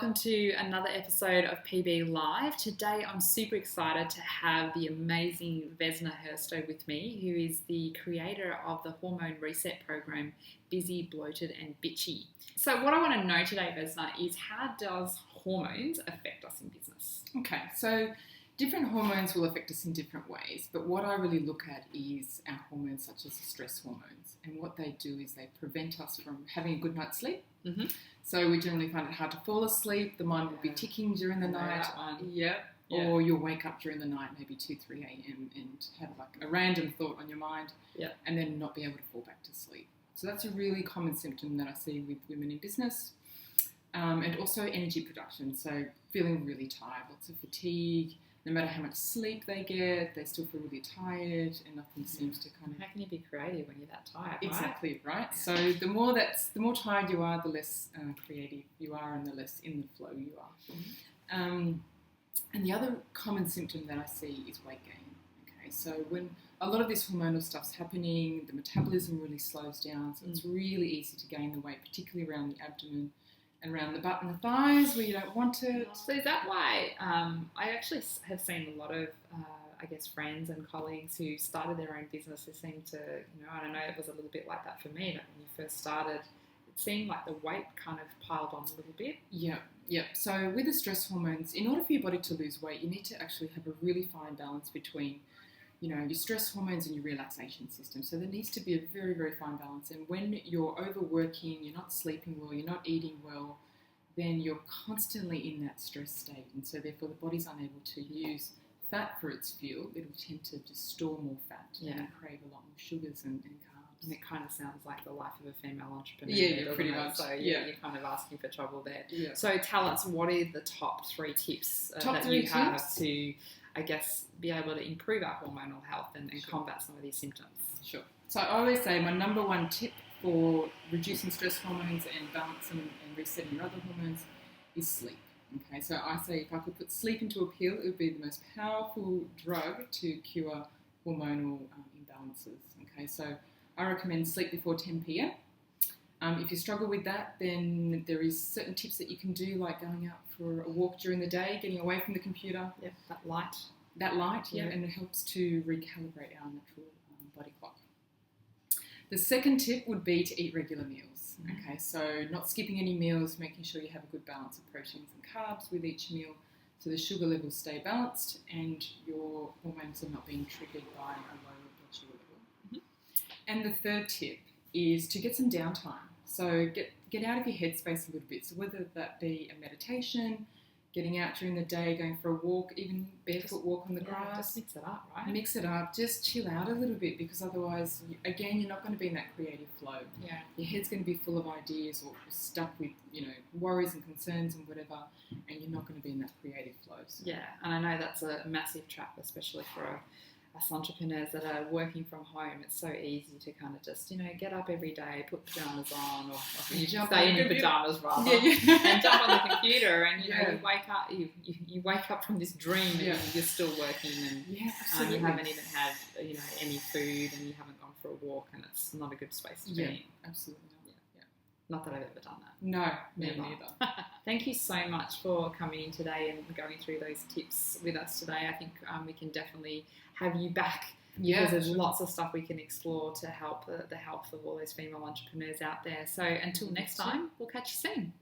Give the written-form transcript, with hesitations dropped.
welcome to another episode of PB Live. Today I'm super excited to have the amazing Vesna Herstow with me, who is the creator of the hormone reset program, Busy, Bloated and Bitchy. So what I want to know today, Vesna, is how does hormones affect us in business? Okay, so different hormones will affect us in different ways, but what I really look at is our hormones such as the stress hormones, and what they do is they prevent us from having a good night's sleep. Mm-hmm. So we generally find it hard to fall asleep. The mind will be ticking during the night. Or you'll wake up during the night, maybe 2, 3 a.m. and have like a random thought on your mind and then not be able to fall back to sleep. So that's a really common symptom that I see with women in business. And also energy production, so feeling really tired, lots of fatigue. No matter how much sleep they get, they still feel really tired and nothing seems to kind of... How can you be creative when you're that tired, right? Exactly, right? So the more tired you are, the less creative you are and the less in the flow you are. Mm-hmm. And the other common symptom that I see is weight gain. Okay, so when a lot of this hormonal stuff's happening, the metabolism really slows down, so it's really easy to gain the weight, particularly around the abdomen and around the butt and the thighs where you don't want it. So is that why I actually have seen a lot of, friends and colleagues who started their own business who seem to, I don't know, it was a little bit like that for me, that when you first started, it seemed like the weight kind of piled on a little bit. Yeah. So with the stress hormones, in order for your body to lose weight, you need to actually have a really fine balance between your stress hormones and your relaxation system. So there needs to be a very, very fine balance. And when you're overworking, you're not sleeping well, you're not eating well, then you're constantly in that stress state. And so therefore the body's unable to use fat for its fuel. It'll tend to just store more fat and crave a lot more sugars and carbs. And it kind of sounds like the life of a female entrepreneur. Yeah, pretty much. So you're kind of asking for trouble there. Yeah. So tell us, what are the top 3 tips have to, I guess, be able to improve our hormonal health and combat some of these symptoms? Sure. So I always say my number 1 tip for reducing stress hormones and balancing and resetting your other hormones is sleep. Okay, so I say if I could put sleep into a pill, it would be the most powerful drug to cure hormonal imbalances. Okay, so I recommend sleep before 10 p.m. If you struggle with that, then there is certain tips that you can do, like going out for a walk during the day, getting away from the computer. Yeah, that light. And it helps to recalibrate our natural body clock. The second tip would be to eat regular meals. Okay, so not skipping any meals, making sure you have a good balance of proteins and carbs with each meal, so the sugar levels stay balanced and your hormones are not being triggered by a low blood sugar level. Mm-hmm. And the third tip is to get some downtime. So get out of your headspace a little bit. So whether that be a meditation, getting out during the day, going for a walk, even barefoot walk on the grass. Just mix it up, right? Mix it up. Just chill out a little bit, because otherwise, again, you're not going to be in that creative flow. Yeah. Your head's going to be full of ideas or stuck with, worries and concerns and whatever, and you're not going to be in that creative flow. So. Yeah, and I know that's a massive trap, especially for us entrepreneurs that are working from home. It's so easy to kind of just, get up every day, put pajamas on, or you stay in your pajamas rather, and jump on the computer, and you wake up, you wake up from this dream, and you're still working, and you haven't even had any food, and you haven't gone for a walk, and it's not a good space to be in. Absolutely. Not that I've ever done that. No, me neither. Thank you so much for coming in today and going through those tips with us today. I think we can definitely have you back, because there's lots of stuff we can explore to help the health of all those female entrepreneurs out there. So until next time, we'll catch you soon.